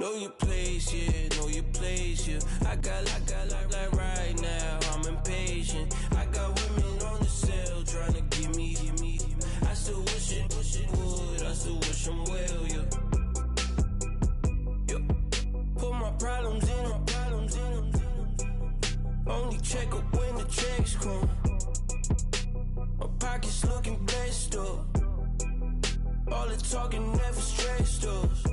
Know your place, yeah, know your place, yeah. I got like right now, I'm impatient. I got women on the cell trying to give me. I still wish it would, I still wish I'm well, yeah. Put my problems in. Only check up when the checks come. My pockets looking blessed up. All the talking never stressed us.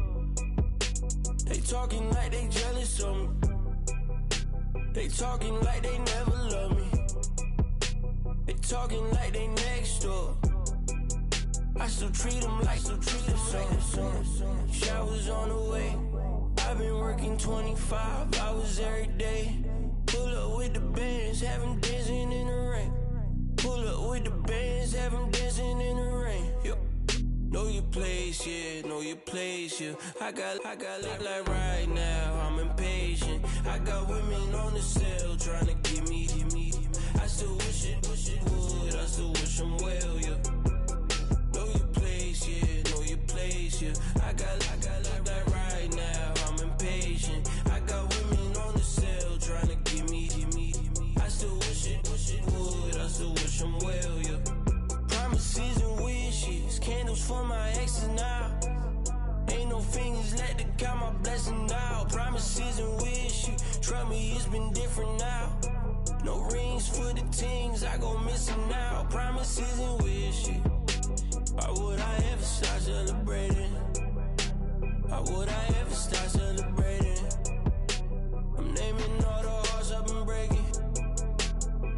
They talking like they jealous of me. They talking like they never love me. They talking like they next door. I still treat them like some. Showers on the way. I've been working 25 hours every day. Pull up with the bands, have them dancing in the rain. Pull up with the bands, have them dancing in the rain. Yo. Know your place, yeah, know your place, yeah. I got like right now, I'm impatient. I got women on the cell trying to give me. I still wish it would, I still wish I'm well, yeah. Know your place, yeah, know your place, yeah. I got like right now, I'm impatient. I got women on the cell trying to give me. I still wish it would, I still wish I'm well, yeah. Promises and wishes, candles for my exes now. Ain't no fingers let to count my blessing out. Promises and wishes, trust me, it's been different now. No rings for the teens, I go missing out. Promises and wishes, why would I ever start celebrating? Why would I ever start celebrating? I'm naming all the hearts I've been breaking.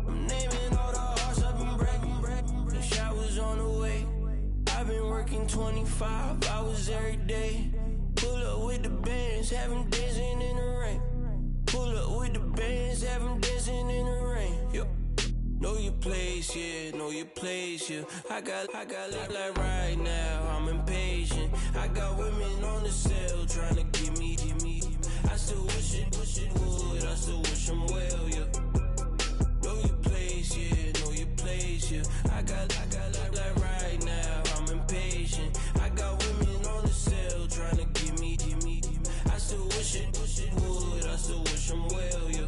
I'm naming all the hearts I've been breaking. The showers on the way. I've been working 25 hours every day. Pull up with the bands, have them dancing in the rain. Pull up with the bands, have them dancing in the rain. Yo. Know your place, yeah, know your place, yeah. I got like right now, I'm impatient. I got women on the cell trying to give me. I still wish it would, I still wish I'm well, yeah. Know your place, yeah, know your place, yeah. I got like right now, I'm impatient. I got women on the cell trying to give me. I still wish it would, I still wish I'm well, yeah.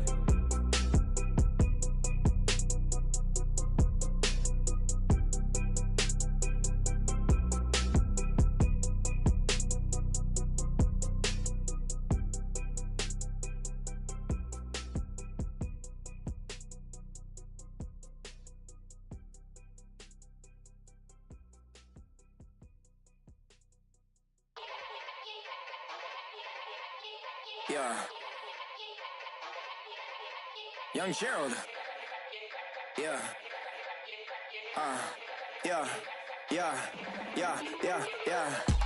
Yeah. Young Gerald. Yeah. Yeah.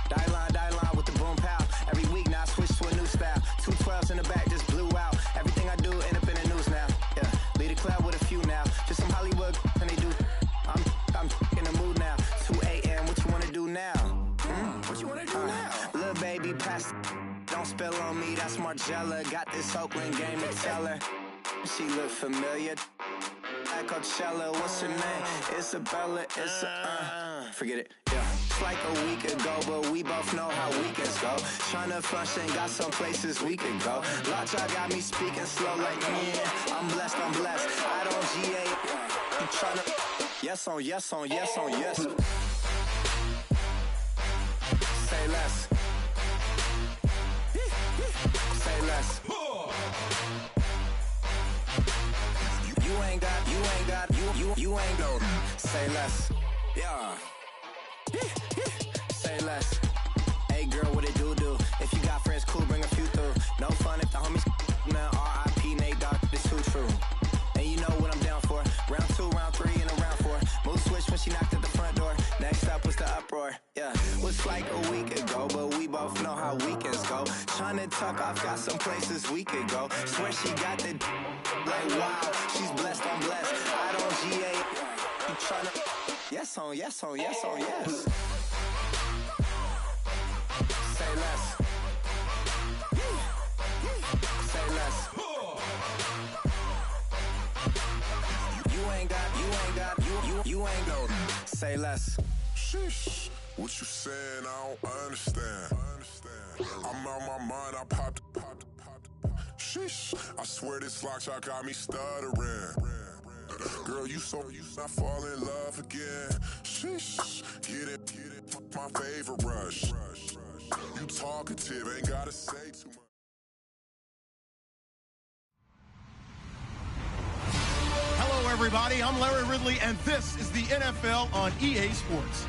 Die line with the boom pow. Every week now I switch to a new style. 212s in the back just blew out. Everything I do end up in the news now. Yeah. Lead a club with a few now. Just some Hollywood and they do. I'm in the mood now. 2 a.m. What you wanna do now? What you wanna do now? Little baby pass. Don't spill on me, that's Margella. Got this Oakland game to tell her. She look familiar. Like Coachella, what's her name? Isabella, forget it, yeah. It's like a week ago, but we both know how weekends go. Tryna function, got some places we could go. Lockjaw got me speaking slow like, yeah, I'm blessed. I don't GA, I'm tryna, yes on yes. Say less. Say less. You ain't got, you ain't no. Say less. Yeah. Say less. Hey girl, what it do? If you got friends, cool, bring a few through. No fun if the homies now R.I.P. Nate Dogg, this too true. And you know what I'm down for. Round 2, round 3, and a round 4. Mood switch when she knocked at the front door. Next up was the uproar. Yeah, was like a week ago, but we both know how weekends go. Tryna tuck off, got some places we could go. Swear she got the like wow, she's blessed, I'm blessed. I don't GA. You tryna yes on yes. Say less. Say less. You ain't got, you ain't no. Say less. Sheesh. What you saying? I don't understand. I'm out my mind, I popped. Sheesh, I swear this lock shot got me stuttering. Girl, you not fall in love again. Sheesh, get it, my favorite rush. You talkative, ain't gotta say too much. Hello, everybody. I'm Larry Ridley, and this is the NFL on EA Sports.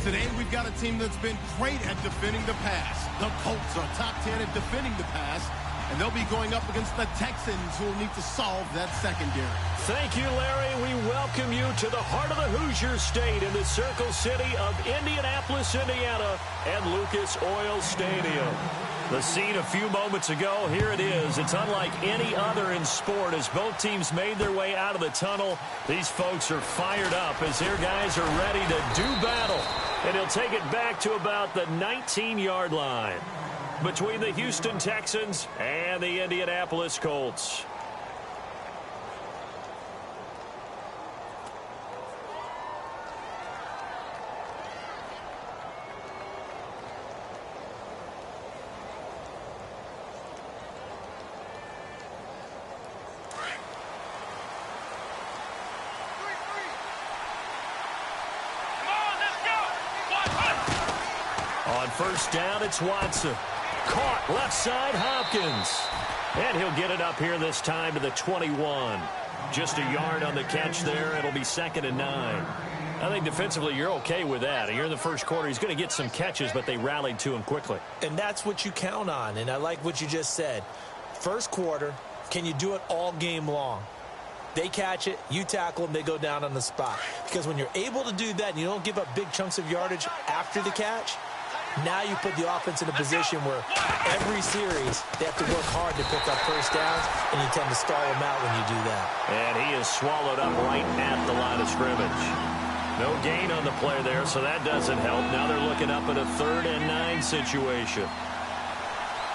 Today, we've got a team that's been great at defending the pass. The Colts are top 10 at defending the pass, and they'll be going up against the Texans, who will need to solve that secondary. Thank you, Larry. We welcome you to the heart of the Hoosier State in the Circle City of Indianapolis, Indiana, and Lucas Oil Stadium. The scene a few moments ago, here it is. It's unlike any other in sport as both teams made their way out of the tunnel. These folks are fired up as their guys are ready to do battle. And he'll take it back to about the 19-yard line between the Houston Texans and the Indianapolis Colts. On first down, it's Watson. Caught left side, Hopkins. And he'll get it up here this time to the 21. Just a yard on the catch there. It'll be 2nd and 9. I think defensively you're okay with that. Here in the first quarter, he's going to get some catches, but they rallied to him quickly. And that's what you count on, and I like what you just said. First quarter, can you do it all game long? They catch it, you tackle them, they go down on the spot. Because when you're able to do that and you don't give up big chunks of yardage after the catch, now you put the offense in a position where every series they have to work hard to pick up first downs, and you tend to stall them out when you do that. And he is swallowed up right at the line of scrimmage. No gain on the play there, so that doesn't help. Now they're looking up at a 3rd and 9 situation.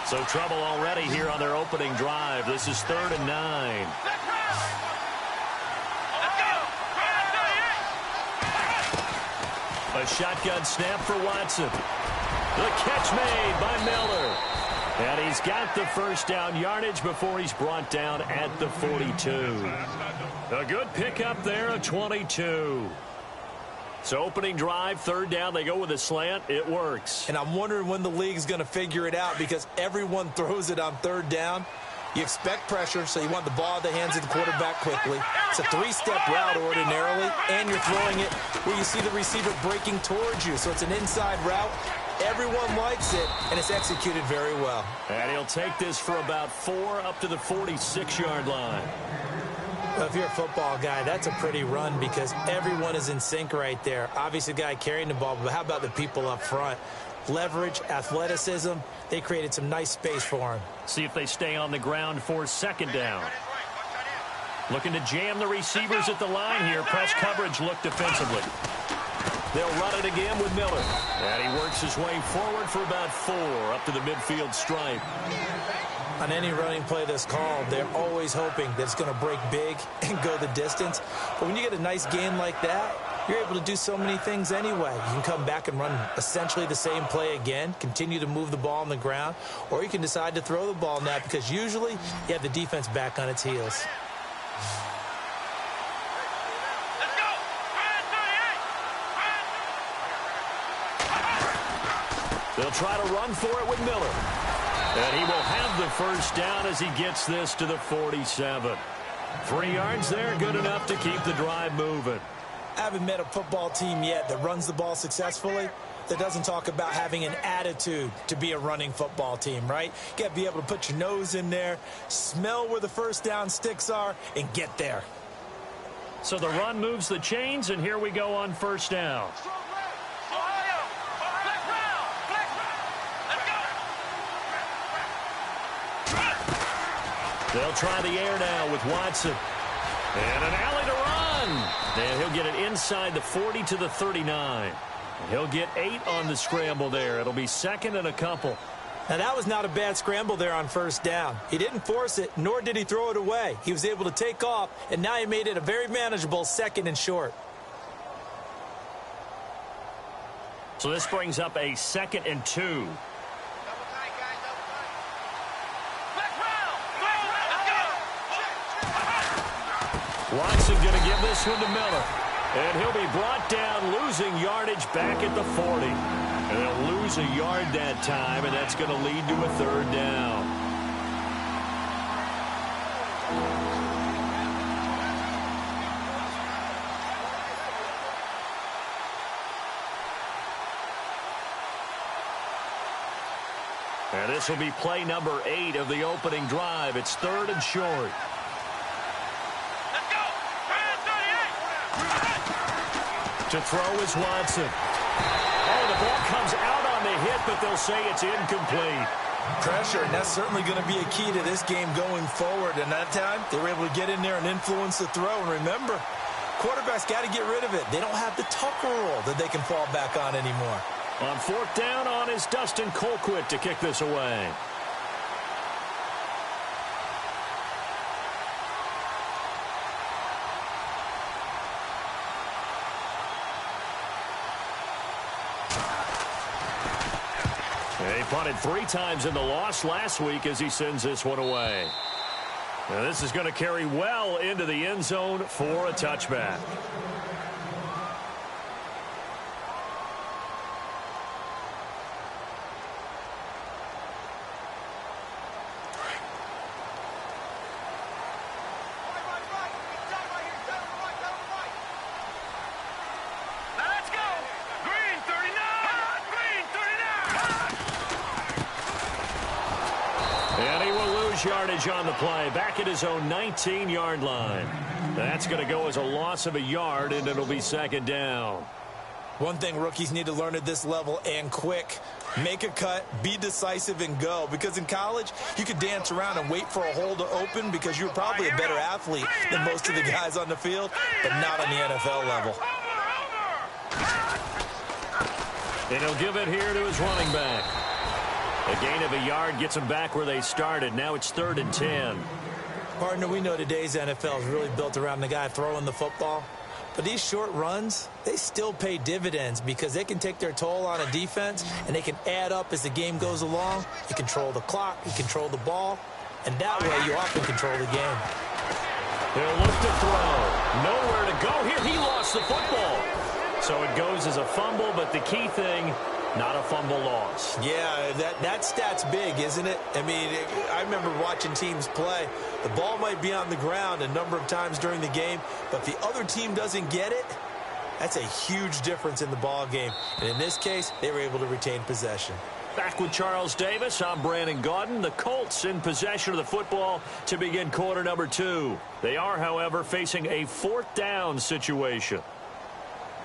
So trouble already here on their opening drive. This is 3rd and 9. A shotgun snap for Watson. The catch made by Miller. And he's got the first down yardage before he's brought down at the 42. A good pickup there of 22. So opening drive, 3rd down, they go with a slant. It works. And I'm wondering when the league's going to figure it out because everyone throws it on 3rd down. You expect pressure, so you want the ball in the hands of the quarterback quickly. It's a 3-step route ordinarily, and you're throwing it where you see the receiver breaking towards you. So it's an inside route. Everyone likes it, and it's executed very well. And he'll take this for about 4 up to the 46-yard line. Well, if you're a football guy, that's a pretty run because everyone is in sync right there. Obviously, the guy carrying the ball, but how about the people up front? Leverage, athleticism, they created some nice space for him. See if they stay on the ground for 2nd down. Looking to jam the receivers at the line here. Press coverage look defensively. They'll run it again with Miller. And he works his way forward for about 4 up to the midfield stripe. On any running play that's called, they're always hoping that it's going to break big and go the distance. But when you get a nice game like that, you're able to do so many things anyway. You can come back and run essentially the same play again, continue to move the ball on the ground, or you can decide to throw the ball now because usually you have the defense back on its heels. They'll try to run for it with Miller. And he will have the first down as he gets this to the 47. 3 yards there, good enough to keep the drive moving. I haven't met a football team yet that runs the ball successfully that doesn't talk about having an attitude to be a running football team, right? You got to be able to put your nose in there, smell where the first down sticks are, and get there. So the run moves the chains, and here we go on first down. They'll try the air now with Watson. And an alley to run. And he'll get it inside the 40 to the 39. And he'll get 8 on the scramble there. It'll be 2nd and a couple. Now, that was not a bad scramble there on first down. He didn't force it, nor did he throw it away. He was able to take off, and now he made it a very manageable 2nd and short. So this brings up a 2nd and 2. Watson going to give this one to Miller. And he'll be brought down, losing yardage back at the 40. And they'll lose a yard that time, and that's going to lead to a third down. And this will be play number 8 of the opening drive. It's 3rd and short. Let's go! 38! To throw is Watson. Oh, the ball comes out on the hit, but they'll say it's incomplete. Pressure, and that's certainly going to be a key to this game going forward. And that time, they were able to get in there and influence the throw. And remember, quarterbacks got to get rid of it. They don't have the Tucker rule that they can fall back on anymore. On 4th down on is Dustin Colquitt to kick this away. He punted 3 times in the loss last week as he sends this one away. Now this is going to carry well into the end zone for a touchback. Yardage on the play, back at his own 19-yard line. That's going to go as a loss of a yard, and it'll be 2nd down. One thing rookies need to learn at this level, and quick, make a cut, be decisive, and go. Because in college, you could dance around and wait for a hole to open because you're probably a better athlete than most of the guys on the field, but not on the NFL level. And he'll give it here to his running back. A gain of a yard gets them back where they started. Now it's 3rd and 10. Partner, we know today's NFL is really built around the guy throwing the football. But these short runs, they still pay dividends because they can take their toll on a defense and they can add up as the game goes along. You control the clock, you control the ball, and that way you often control the game. He'll look to throw. Nowhere to go here. He lost the football. So it goes as a fumble, but the key thing, not a fumble loss. Yeah, that stat's big, isn't it? I mean, I remember watching teams play. The ball might be on the ground a number of times during the game, but if the other team doesn't get it, that's a huge difference in the ball game. And in this case, they were able to retain possession. Back with Charles Davis, I'm Brandon Gaudin. The Colts in possession of the football to begin quarter number 2. They are, however, facing a 4th down situation.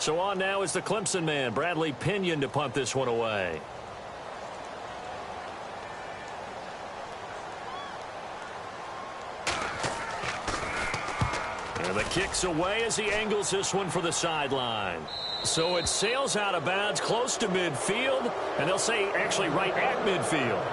So on now is the Clemson man, Bradley Pinion, to punt this one away. And the kick's away as he angles this one for the sideline. So it sails out of bounds close to midfield, and they'll say actually right at midfield.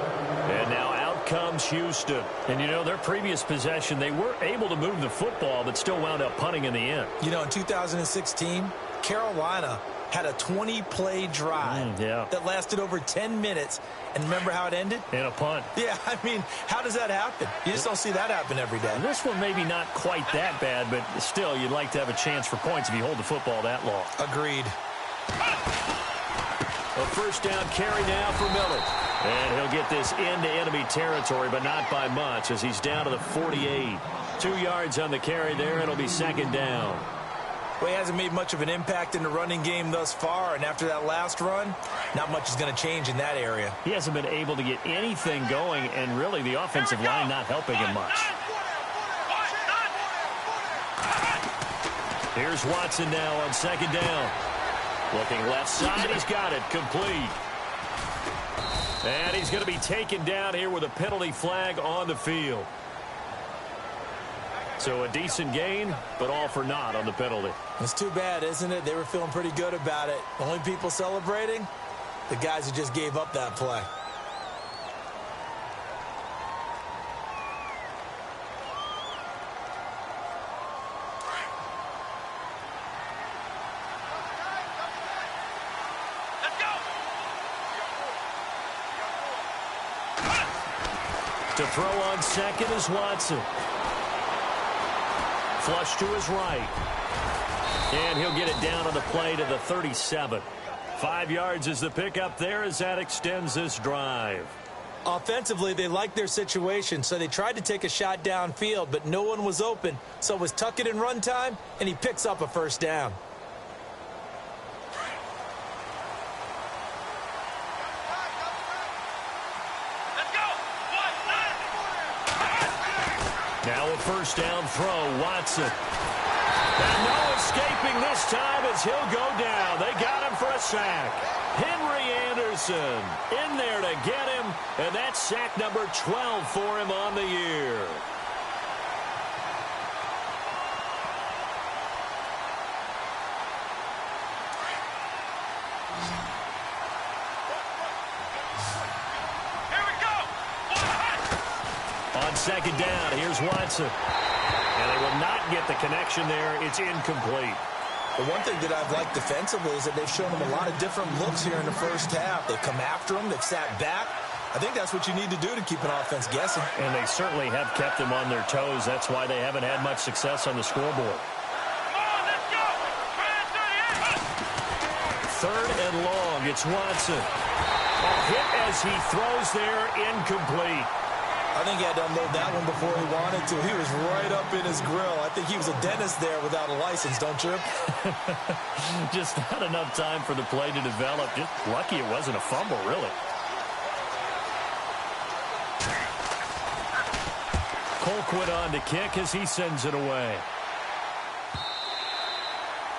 And now out comes Houston. And, you know, their previous possession, they were able to move the football, but still wound up punting in the end. You know, in 2016, Carolina had a 20-play drive that lasted over 10 minutes. And remember how it ended? In a punt. Yeah, I mean, how does that happen? You just don't see that happen every day. And this one maybe not quite that bad, but still, you'd like to have a chance for points if you hold the football that long. Agreed. A 1st down carry now for Miller. And he'll get this into enemy territory, but not by much as he's down to the 48. 2 yards on the carry there. It'll be 2nd down. Well, he hasn't made much of an impact in the running game thus far, and after that last run, not much is going to change in that area. He hasn't been able to get anything going, and really the offensive line not helping him much. Here's Watson now on 2nd down. Looking left side, he's got it, complete. And he's going to be taken down here with a penalty flag on the field. So a decent gain, but all for naught on the penalty. It's too bad, isn't it? They were feeling pretty good about it. The only people celebrating, the guys who just gave up that play. To throw on 2nd is Watson. Flush to his right. And he'll get it down on the play to the 37. 5 yards is the pickup there as that extends this drive. Offensively, they liked their situation, so they tried to take a shot downfield, but no one was open. So it was tuck it and run time, and he picks up a first down. Let's go. Now a first down throw, Watson. And no escaping this time as he'll go down. They got him for a sack. Henry Anderson in there to get him, and that's sack number 12 for him on the year. Here we go. On second down, here's Watson. And they will not get the connection there. It's incomplete. The one thing that I've liked defensively is that they've shown him a lot of different looks here in the first half. They've come after him. They've sat back. I think that's what you need to do to keep an offense guessing. And they certainly have kept them on their toes. That's why they haven't had much success on the scoreboard. Come on, let's go. 3rd and long. It's Watson. A hit as he throws there, incomplete. I think he had to unload that one before he wanted to. He was right up in his grill. I think he was a dentist there without a license, don't you? Just not enough time for the play to develop. Just lucky it wasn't a fumble, really. Colquitt on to kick as he sends it away.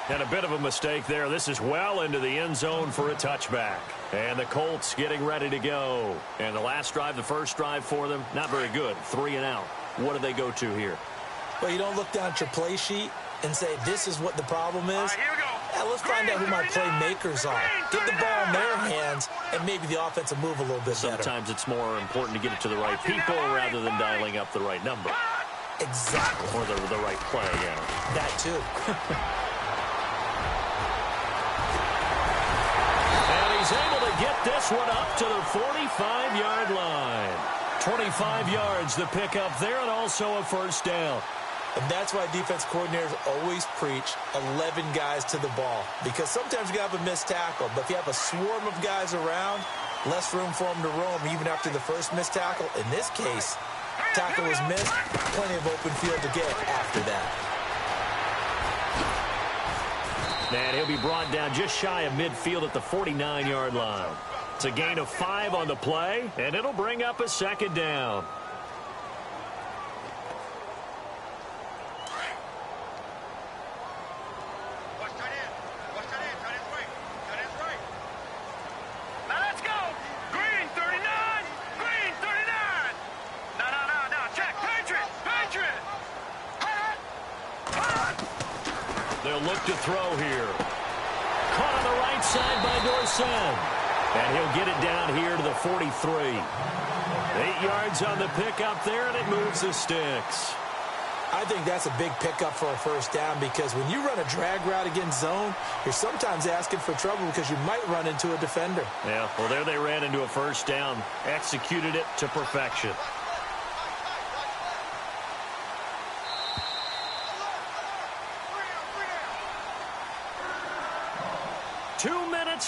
And a bit of a mistake there. This is well into the end zone for a touchback. And the Colts getting ready to go. And the last drive, the first drive for them, not very good. 3 and out. What do they go to here? Well, you don't look down at your play sheet and say, this is what the problem is. Here we go. Yeah, let's find out who my playmakers are. Get the ball in their hands, and maybe the offense will move a little bit better. Sometimes it's more important to get it to the right people rather than dialing up the right number. Exactly. Or the right play, yeah. That too. He's able to get this one up to the 45-yard line. 25 yards the pickup there, and also a first down. And that's why defense coordinators always preach 11 guys to the ball. Because sometimes you have a missed tackle, but if you have a swarm of guys around, less room for them to roam even after the first missed tackle. In this case, tackle was missed, plenty of open field to get after that. And he'll be brought down just shy of midfield at the 49-yard line. It's a gain of 5 on the play, and it'll bring up a second down. Now let's go. Green 39. Green 39. No. Check. Patriot. They'll look to throw here. Caught on the right side by Dorsett. And he'll get it down here to the 43. 8 yards on the pickup there, and it moves the sticks. I think that's a big pickup for a first down because when you run a drag route against zone, you're sometimes asking for trouble because you might run into a defender. Yeah, well, there they ran into a first down. Executed it to perfection.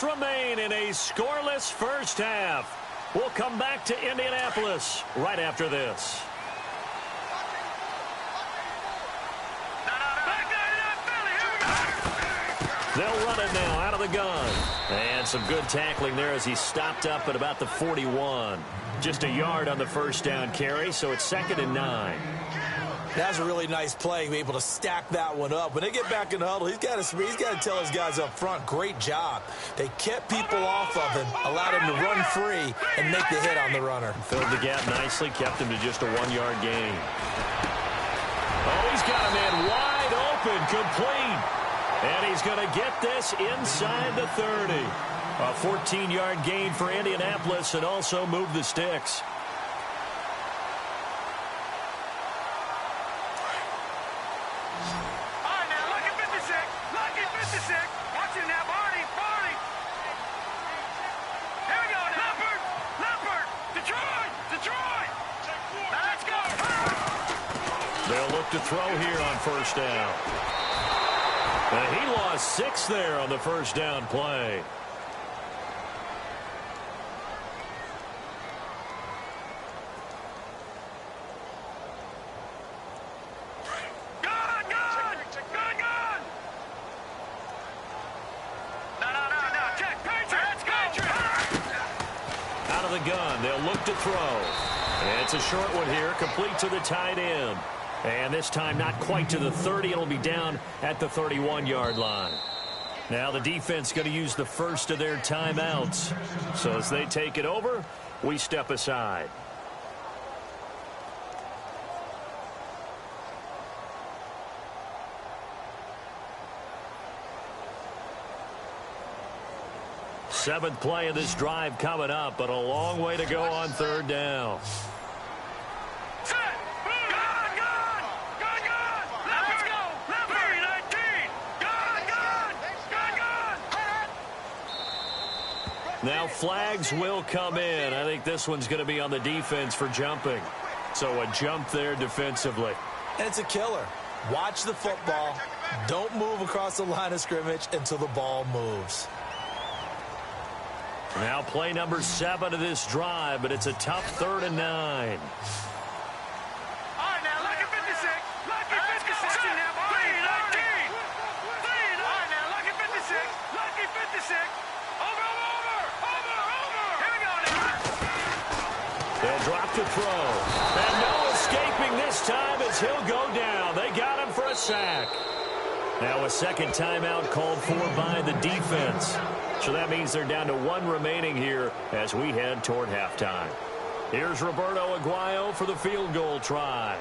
Remain in a scoreless first half. We'll come back to Indianapolis right after this. They'll run it now out of the gun. And some good tackling there as he stopped up at about the 41. Just a yard on the first down carry, so it's 2nd and 9. That was a really nice play, able to stack that one up. When they get back in the huddle, he's got to tell his guys up front, great job. They kept people off of him, allowed him to run free and make the hit on the runner. Filled the gap nicely, kept him to just a 1-yard gain. Oh, he's got a man wide open, complete. And he's going to get this inside the 30. A 14-yard gain for Indianapolis and also move the sticks. look to throw here on first down. And he lost 6 there on the first down play. Gun. They'll look to throw. And it's a short one here, complete to the tight end. And this time not quite to the 30. It'll be down at the 31-yard line. Now the defense going to use the first of their timeouts. So as they take it over, we step aside. Seventh play of this drive coming up, but a long way to go on third down. Set! Gun! Let's go! 319! Gun! Now flags will come in. I think this one's going to be on the defense for jumping. So a jump there defensively. And it's a killer. Watch the football. Don't move across the line of scrimmage until the ball moves. Now play number 7 of this drive, but it's a tough 3rd and 9. All right, now, lucky 56. Lucky 56. Now, 319. 319. All right, now, lucky 56. Lucky 56. Over. Here we go now. They'll drop to throw. And no escaping this time as he'll go down. They got him for a sack. Now a second timeout called for by the defense. So that means they're down to 1 remaining here as we head toward halftime. Here's Roberto Aguayo for the field goal try.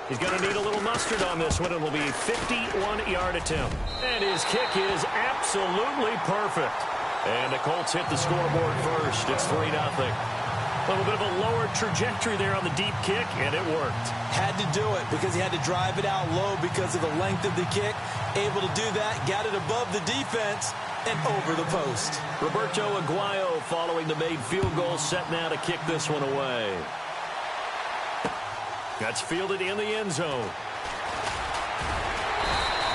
He's going to need a little mustard on this one. It will be a 51-yard attempt. And his kick is absolutely perfect. And the Colts hit the scoreboard first. It's 3-0. A little bit of a lower trajectory there on the deep kick, and it worked. Had to do it because he had to drive it out low because of the length of the kick. Able to do that, got it above the defense and over the post. Roberto Aguayo following the made field goal, set now to kick this one away. That's fielded in the end zone.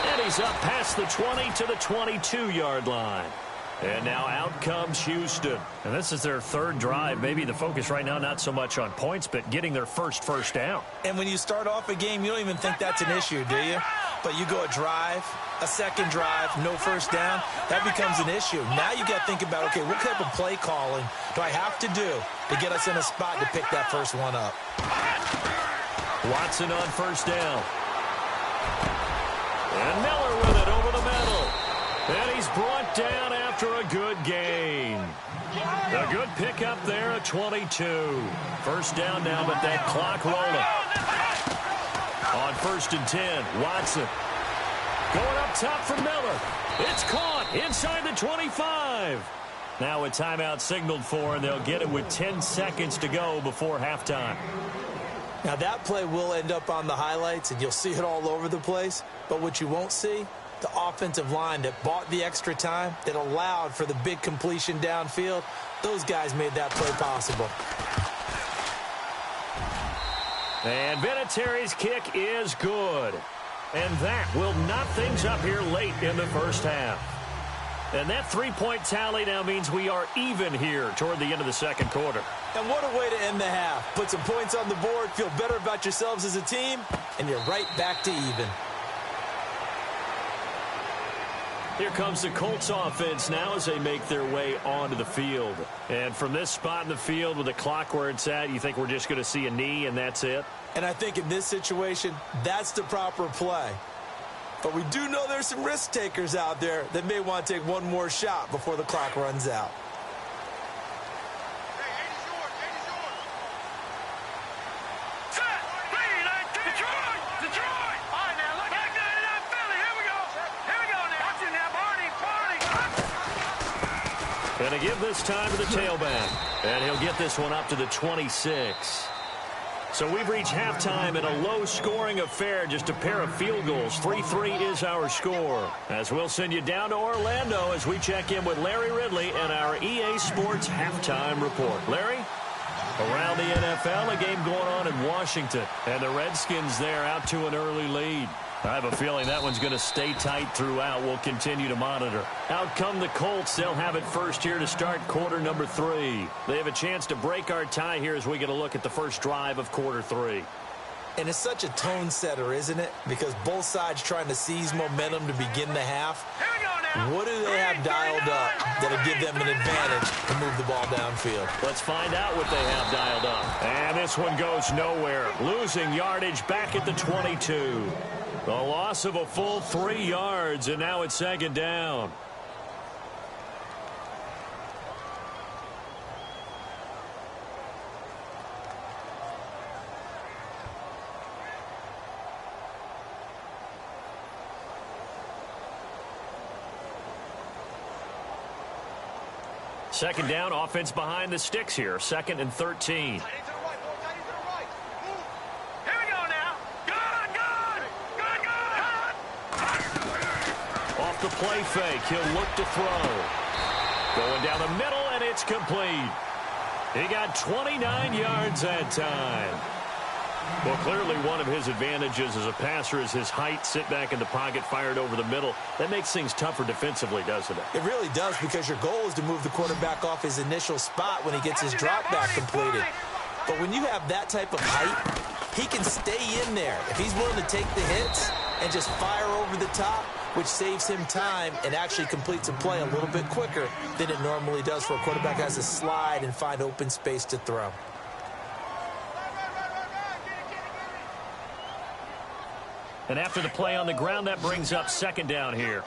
And he's up past the 20 to the 22-yard line. And now out comes Houston. And this is their 3rd drive. Maybe the focus right now not so much on points, but getting their first down. And when you start off a game, you don't even think that's an issue, do you? But you go a drive, a second drive, no first down, that becomes an issue. Now you got to think about, okay, what type of play calling do I have to do to get us in a spot to pick that first one up? Watson on first down. And Miller with it over the middle. And he's brought down after a good gain. A good pickup there at 22. First down now, but that clock rolling. On 1st and 10, Watson. Going up top for Miller. It's caught inside the 25. Now a timeout signaled for, and they'll get it with 10 seconds to go before halftime. Now that play will end up on the highlights, and you'll see it all over the place. But what you won't see, the offensive line that bought the extra time, that allowed for the big completion downfield, those guys made that play possible. And Vinatieri's kick is good. And that will knot things up here late in the first half. And that 3-point tally now means we are even here toward the end of the second quarter. And what a way to end the half. Put some points on the board, feel better about yourselves as a team, and you're right back to even. Here comes the Colts offense now as they make their way onto the field. And from this spot in the field with the clock where it's at, you think we're just going to see a knee and that's it? And I think in this situation, that's the proper play. But we do know there's some risk takers out there that may want to take one more shot before the clock runs out. And to give this time to the tailback. And he'll get this one up to the 26. So we've reached halftime in a low-scoring affair, just a pair of field goals. 3-3 is our score. As we'll send you down to Orlando as we check in with Larry Ridley and our EA Sports Halftime Report. Larry? Around the NFL, a game going on in Washington. And the Redskins there out to an early lead. I have a feeling that one's going to stay tight throughout. We'll continue to monitor. Out come the Colts. They'll have it first here to start quarter number 3. They have a chance to break our tie here as we get a look at the first drive of quarter 3. And it's such a tone setter, isn't it? Because both sides trying to seize momentum to begin the half. What do they have dialed up that'll give them an advantage to move the ball downfield? Let's find out what they have dialed up. And this one goes nowhere. Losing yardage back at the 22. The loss of a full 3 yards, and now it's second down. Second down, offense behind the sticks here. 2nd and 13. Off the play fake, he'll look to throw. Going down the middle, and it's complete. He got 29 yards that time. Well, clearly one of his advantages as a passer is his height. Sit back in the pocket, fired over the middle. That makes things tougher defensively, doesn't it? It really does, because your goal is to move the quarterback off his initial spot when he gets his drop back completed. But when you have that type of height, he can stay in there. If he's willing to take the hits and just fire over the top, which saves him time and actually completes a play a little bit quicker than it normally does for a quarterback who has to slide and find open space to throw. And after the play on the ground, that brings up second down here.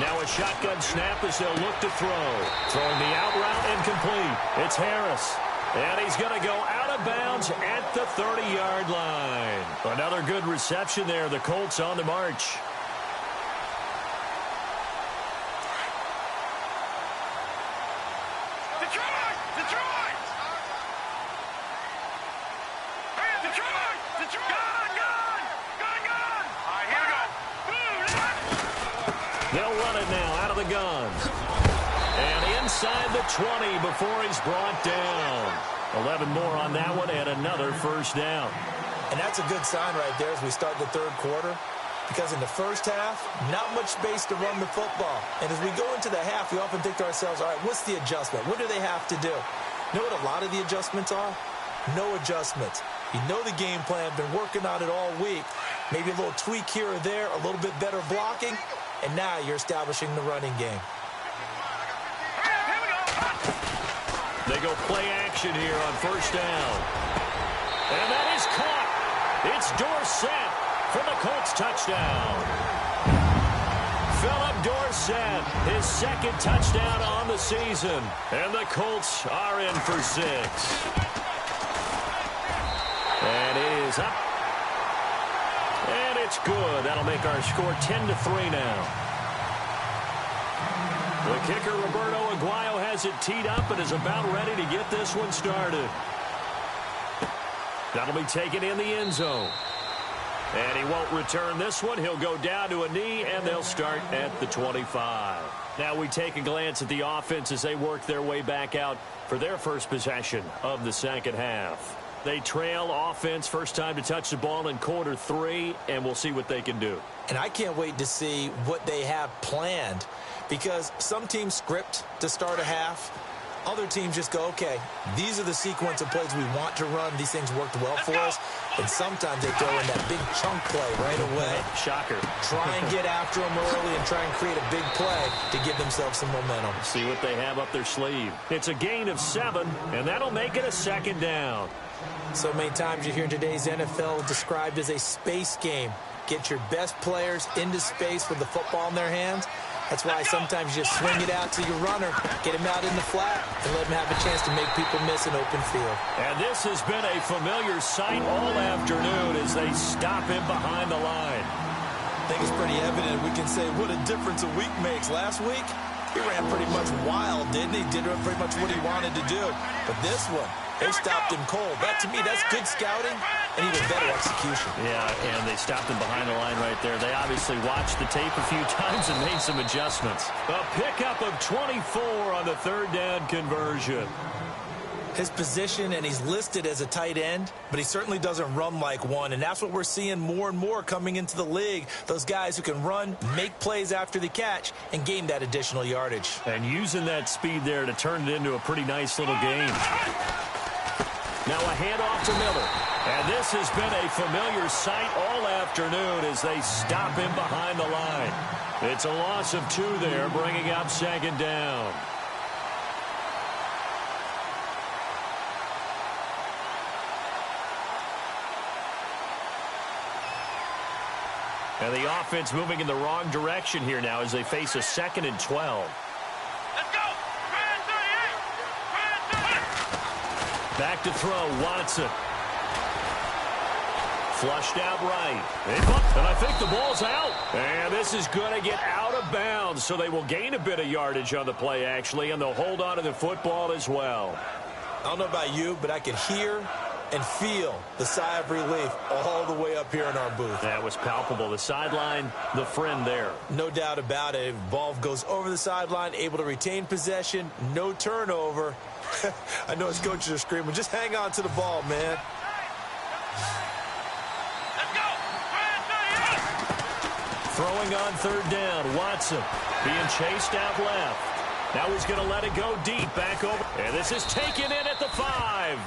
Now a shotgun snap as they'll look to throw. Throwing the out route incomplete. It's Harris. And he's going to go out of bounds at the 30-yard line. Another good reception there. The Colts on the march. They'll run it now out of the gun. And inside the 20 before he's brought down. 11 more on that one and another first down. And that's a good sign right there as we start the third quarter. Because in the first half, not much space to run the football. And as we go into the half, we often think to ourselves, all right, what's the adjustment? What do they have to do? You know what a lot of the adjustments are? No adjustments. You know the game plan, been working on it all week. Maybe a little tweak here or there, a little bit better blocking. And now you're establishing the running game. They go play action here on first down. And that is caught. It's Dorsett for the Colts touchdown. Philip Dorsett, his second touchdown on the season. And the Colts are in for 6. And it is up. And it's good. That'll make our score 10-3 now. The kicker, Roberto Aguayo, has it teed up and is about ready to get this one started. That'll be taken in the end zone. And he won't return this one. He'll go down to a knee, and they'll start at the 25. Now we take a glance at the offense as they work their way back out for their first possession of the second half. They trail offense, first time to touch the ball in quarter 3, and we'll see what they can do. And I can't wait to see what they have planned, because some teams script to start a half. Other teams just go, okay, these are the sequence of plays we want to run. These things worked well for us. And sometimes they throw in that big chunk play right away. Shocker. Try and get after them early and try and create a big play to give themselves some momentum. See what they have up their sleeve. It's a gain of 7, and that'll make it a second down. So many times you hear in today's NFL described as a space game. Get your best players into space with the football in their hands. That's why sometimes you just swing it out to your runner, get him out in the flat, and let him have a chance to make people miss an open field. And this has been a familiar sight all afternoon as they stop him behind the line. I think it's pretty evident. We can say what a difference a week makes. Last week, he ran pretty much wild, didn't he? Did pretty much what he wanted to do. But this one, they stopped him cold. That, to me, that's good scouting, and even better execution. Yeah, and they stopped him behind the line right there. They obviously watched the tape a few times and made some adjustments. A pickup of 24 on the third down conversion. His position, and he's listed as a tight end, but he certainly doesn't run like one, and that's what we're seeing more and more coming into the league. Those guys who can run, make plays after the catch, and gain that additional yardage. And using that speed there to turn it into a pretty nice little game. Now a handoff to Miller. And this has been a familiar sight all afternoon as they stop him behind the line. It's a loss of 2 there, bringing up second down. And the offense moving in the wrong direction here now as they face a 2nd and 12. Let's go! Back to throw, Watson. Flushed out right. And I think the ball's out. And this is going to get out of bounds, so they will gain a bit of yardage on the play, actually, and they'll hold on to the football as well. I don't know about you, but I can hear and feel the sigh of relief all the way up here in our booth. That was palpable. The sideline, the friend there. No doubt about it. Ball goes over the sideline, able to retain possession, no turnover. I know his coaches are screaming, just hang on to the ball, man. Let's go! Throwing on third down, Watson being chased out left. Now he's going to let it go deep, back over. And this is taken in at the 5.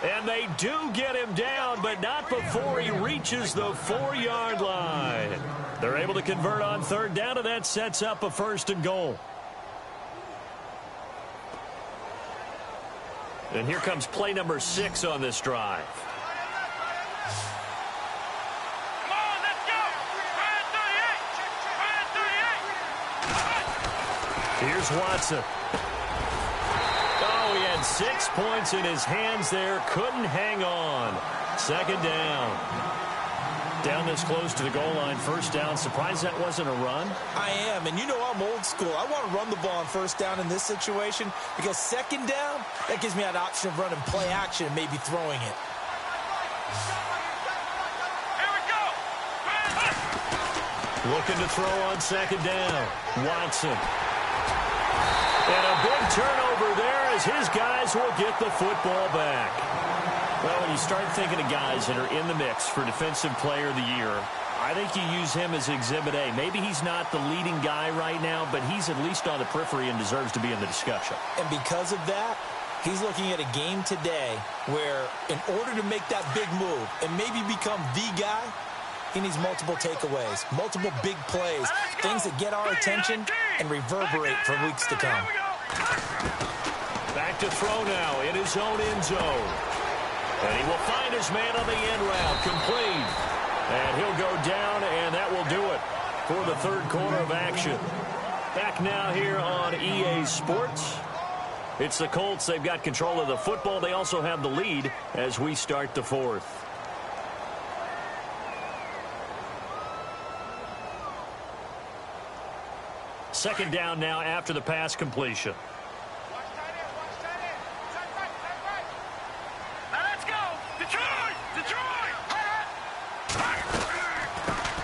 And they do get him down, but not before he reaches the 4-yard line. They're able to convert on third down, and that sets up a 1st and goal. And here comes play number 6 on this drive. Come on, let's go! 38! Here's Watson. Oh, he had 6 points in his hands there. Couldn't hang on. Second down. Down this close to the goal line. First down. Surprised that wasn't a run? I am, and you know I'm old school. I want to run the ball on first down in this situation because second down, that gives me that option of running play action and maybe throwing it. Here we go! Looking to throw on second down. Watson. And a big turnover there as his guys will get the football back. Well, when you start thinking of guys that are in the mix for Defensive Player of the Year, I think you use him as Exhibit A. Maybe he's not the leading guy right now, but he's at least on the periphery and deserves to be in the discussion. And because of that, he's looking at a game today where in order to make that big move and maybe become the guy, he needs multiple takeaways, multiple big plays, things that get our attention and reverberate for weeks to come. Back to throw now in his own end zone. And he will find his man on the end route, complete. And he'll go down, and that will do it for the third quarter of action. Back now here on EA Sports. It's the Colts. They've got control of the football. They also have the lead as we start the fourth. Second down now after the pass completion.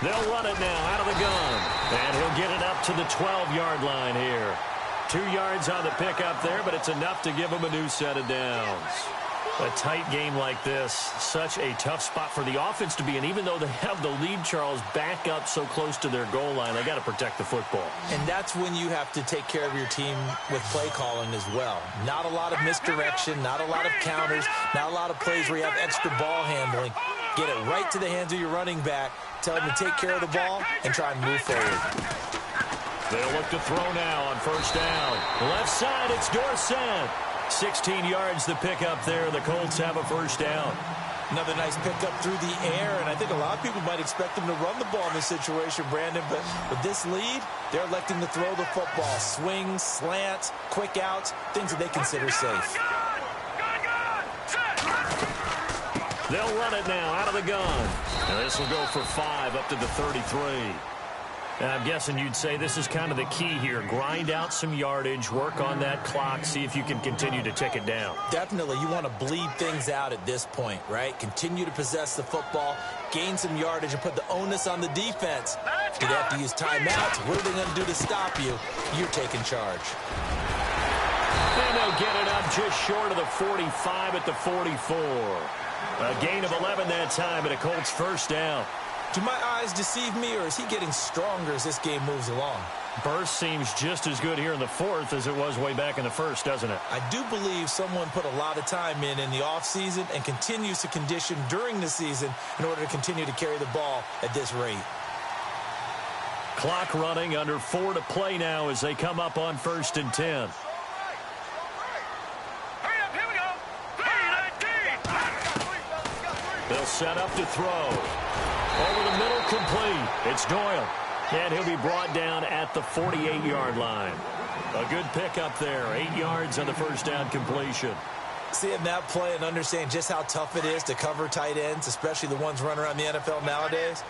They'll run it now out of the gun. And he'll get it up to the 12-yard line here. 2 yards on the pickup there, but it's enough to give him a new set of downs. A tight game like this, such a tough spot for the offense to be in. Even though they have the lead, Charles, back up so close to their goal line, they got to protect the football. And that's when you have to take care of your team with play calling as well. Not a lot of misdirection, not a lot of counters, not a lot of plays where you have extra ball handling. Get it right to the hands of your running back, tell him to take care of the ball, and try and move forward. They'll look to throw now on first down. Left side, it's Dorsett. 16 yards the pickup there. The Colts have a first down. Another nice pickup through the air, and I think a lot of people might expect them to run the ball in this situation, Brandon, but with this lead, they're electing to throw the football. Swings, slants, quick outs, things that they consider safe. They'll run it now out of the gun. And this will go for 5 up to the 33. I'm guessing you'd say this is kind of the key here. Grind out some yardage, work on that clock, see if you can continue to tick it down. Definitely. You want to bleed things out at this point, right? Continue to possess the football, gain some yardage, and put the onus on the defense. Do they have to use timeouts? What are they going to do to stop you? You're taking charge. And they'll get it up just short of the 45 at the 44. A gain of 11 that time, and a Colts first down. Do my eyes deceive me, or is he getting stronger as this game moves along? Burst seems just as good here in the fourth as it was way back in the first, doesn't it? I do believe someone put a lot of time in the offseason and continues to condition during the season in order to continue to carry the ball at this rate. Clock running, under 4 to play now as they come up on 1st and 10. They'll set up to throw. Over the middle, complete. It's Doyle. And he'll be brought down at the 48-yard line. A good pickup there. 8 yards on the first down completion. Seeing that play and understanding just how tough it is to cover tight ends, especially the ones running around the NFL nowadays,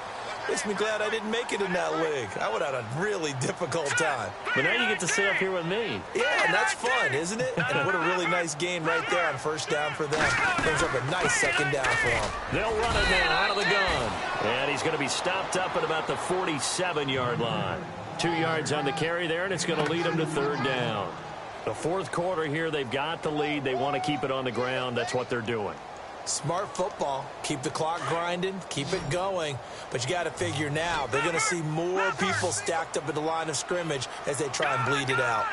makes me glad I didn't make it in that league. I would have had a really difficult time. But now you get to sit up here with me. Yeah, and that's fun, isn't it? And what a really nice gain right there on first down for them. Brings up a nice second down for them. They'll run it now out of the gun. And he's going to be stopped up at about the 47-yard line. 2 yards on the carry there, and it's going to lead them to 3rd down. The fourth quarter here, they've got the lead. They want to keep it on the ground. That's what they're doing. Smart football. Keep the clock grinding. Keep it going. But you got to figure now, they're going to see more people stacked up at the line of scrimmage as they try and bleed it out.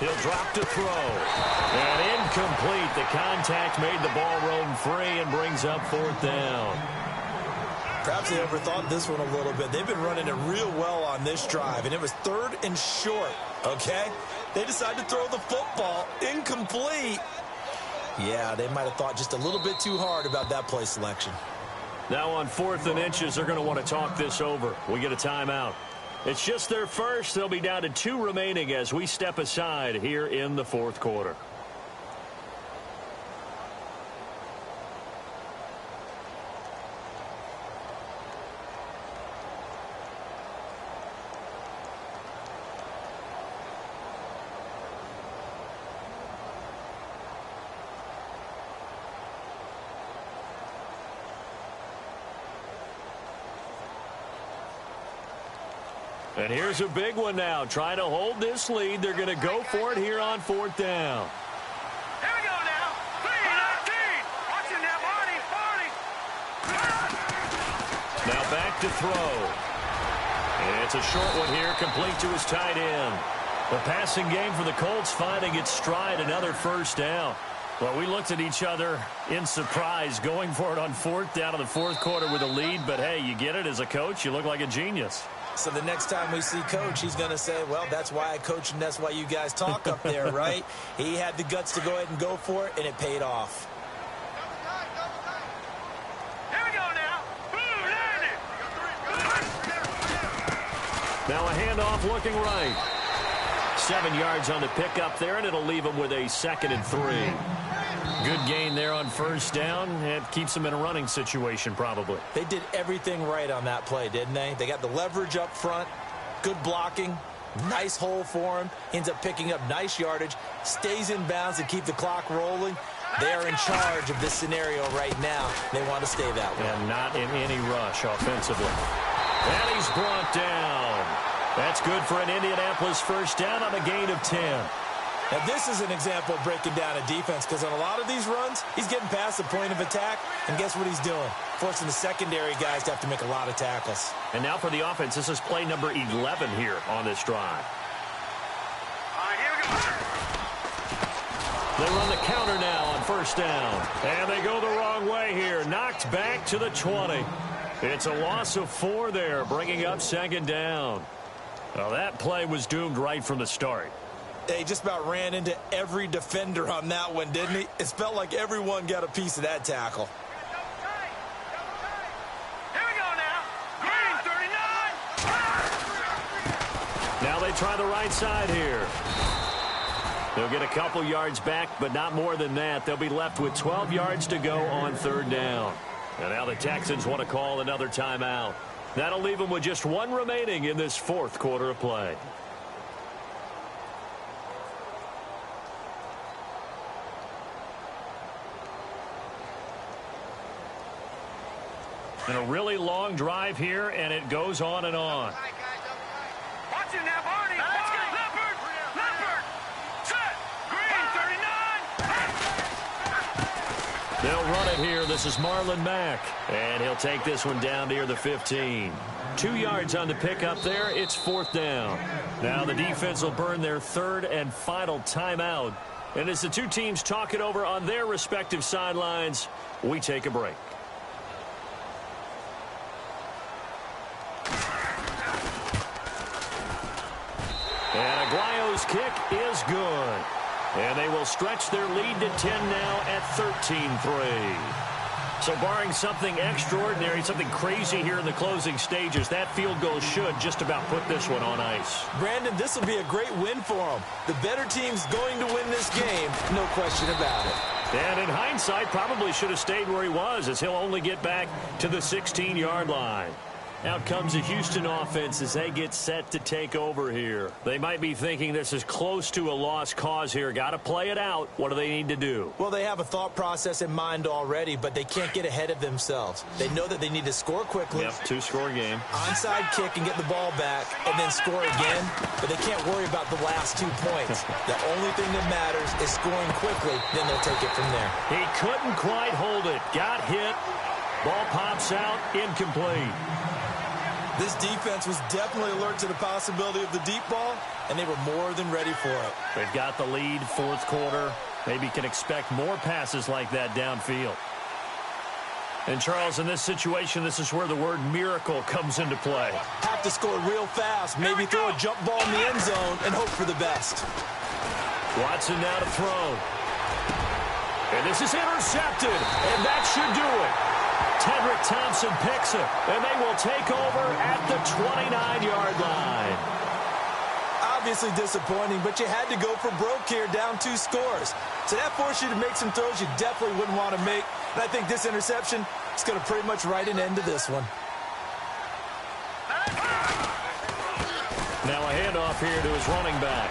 He'll drop to throw. And incomplete. The contact made the ball roam free and brings up 4th down. Perhaps they overthought this one a little bit. They've been running it real well on this drive, and it was 3rd and short, okay? They decided to throw the football. Incomplete. Yeah, they might have thought just a little bit too hard about that play selection. Now on 4th and inches, they're going to want to talk this over. We get a timeout. It's just their first. They'll be down to 2 remaining as we step aside here in the fourth quarter. And here's a big one now. Trying to hold this lead. They're going to go for it here on 4th down. Here we go now. 3-19. Watching that Marty. Now back to throw. And it's a short one here, complete to his tight end. The passing game for the Colts finding its stride, another first down. Well, we looked at each other in surprise going for it on 4th down in the fourth quarter with a lead. But, hey, you get it as a coach. You look like a genius. So the next time we see Coach, he's going to say, well, that's why I coach and that's why you guys talk up there, right? He had the guts to go ahead and go for it, and it paid off. Here we go now. Now a handoff looking right. 7 yards on the pickup there, and it'll leave him with a 2nd and 3. Good gain there on first down. It keeps them in a running situation probably. They did everything right on that play, didn't they? They got the leverage up front, good blocking, nice hole for him. Ends up picking up nice yardage, stays in bounds to keep the clock rolling. They are in charge of this scenario right now. They want to stay that way. And not in any rush offensively. And he's brought down. That's good for an Indianapolis first down on a gain of 10. Now, this is an example of breaking down a defense because on a lot of these runs, he's getting past the point of attack, and guess what he's doing? Forcing the secondary guys to have to make a lot of tackles. And now for the offense, this is play number 11 here on this drive. Here we go. They run the counter now on first down. And they go the wrong way here. Knocked back to the 20. It's a loss of 4 there, bringing up 2nd down. Well, that play was doomed right from the start. They just about ran into every defender on that one, didn't he? It felt like everyone got a piece of that tackle. Here we go now. Green 39. Now they try the right side here. They'll get a couple yards back, but not more than that. They'll be left with 12 yards to go on third down. And now the Texans want to call another timeout. That'll leave them with just one remaining in this fourth quarter of play. And a really long drive here, and it goes on and on. Watch it now, Barney. Let's go. Leopard. Set. Green, 39. They'll run it here. This is Marlon Mack. And he'll take this one down near the 15. 2 yards on the pickup there. It's fourth down. Now the defense will burn their third and final timeout. And as the two teams talk it over on their respective sidelines, we take a break. And Aguayo's kick is good. And they will stretch their lead to 10 now at 13-3. So barring something extraordinary, something crazy here in the closing stages, that field goal should just about put this one on ice. Brandon, this will be a great win for them. The better team's going to win this game, no question about it. And in hindsight, probably should have stayed where he was, as he'll only get back to the 16-yard line. Out comes the Houston offense as they get set to take over here. They might be thinking this is close to a lost cause here. Got to play it out. What do they need to do? Well, they have a thought process in mind already, but they can't get ahead of themselves. They know that they need to score quickly. Yep, two-score game. Onside kick and get the ball back and then score again, but they can't worry about the last 2 points. The only thing that matters is scoring quickly, then they'll take it from there. He couldn't quite hold it. Got hit. Ball pops out. Incomplete. This defense was definitely alert to the possibility of the deep ball, and they were more than ready for it. They've got the lead, fourth quarter. Maybe can expect more passes like that downfield. And, Charles, in this situation, this is where the word miracle comes into play. Have to score real fast, maybe throw a jump ball in the end zone and hope for the best. Watson now to throw. And this is intercepted, and that should do it. Tedrick Thompson picks it, and they will take over at the 29-yard line. Obviously disappointing, but you had to go for broke here, down 2 scores. So that forced you to make some throws you definitely wouldn't want to make. And I think this interception is going to pretty much write an end to this one. Now a handoff here to his running back.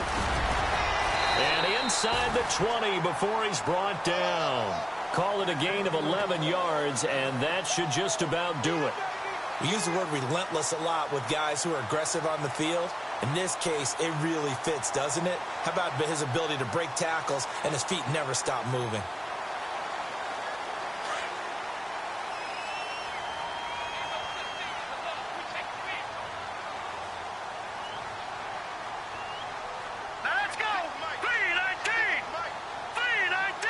And inside the 20 before he's brought down. Call it a gain of 11 yards, and that should just about do it. We use the word relentless a lot with guys who are aggressive on the field. In this case, it really fits, doesn't it? How about his ability to break tackles and his feet never stop moving? Let's go. 319. 319.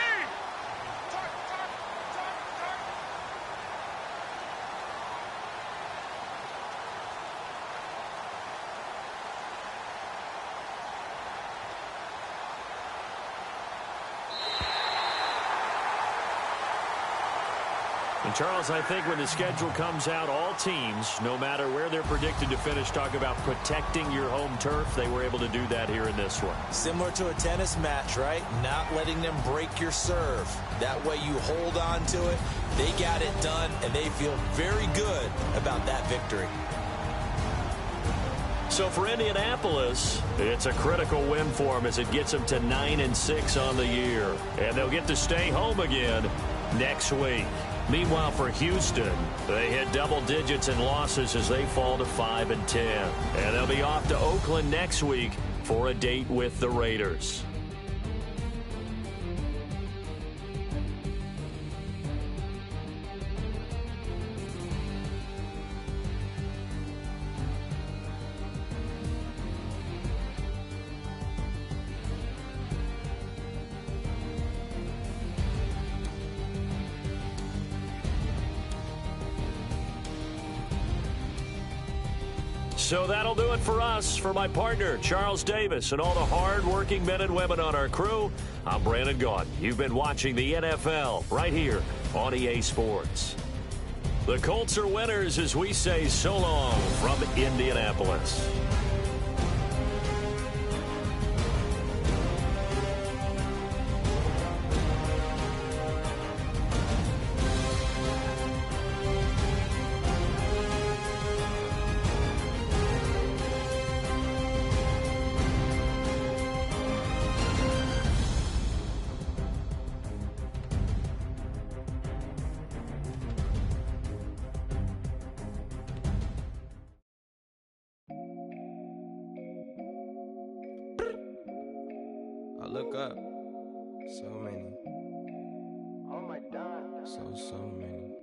And, Charles, I think when the schedule comes out, all teams, no matter where they're predicted to finish, talk about protecting your home turf. They were able to do that here in this one. Similar to a tennis match, right? Not letting them break your serve. That way you hold on to it. They got it done, and they feel very good about that victory. So for Indianapolis, it's a critical win for them as it gets them to 9-6 on the year. And they'll get to stay home again next week. Meanwhile, for Houston, they hit double digits in losses as they fall to 5-10. And they'll be off to Oakland next week for a date with the Raiders. So that'll do it for us. For my partner, Charles Davis, and all the hard-working men and women on our crew, I'm Brandon Gaudin. You've been watching the NFL right here on EA Sports. The Colts are winners as we say so long from Indianapolis. look up. So many. Oh my God. So many.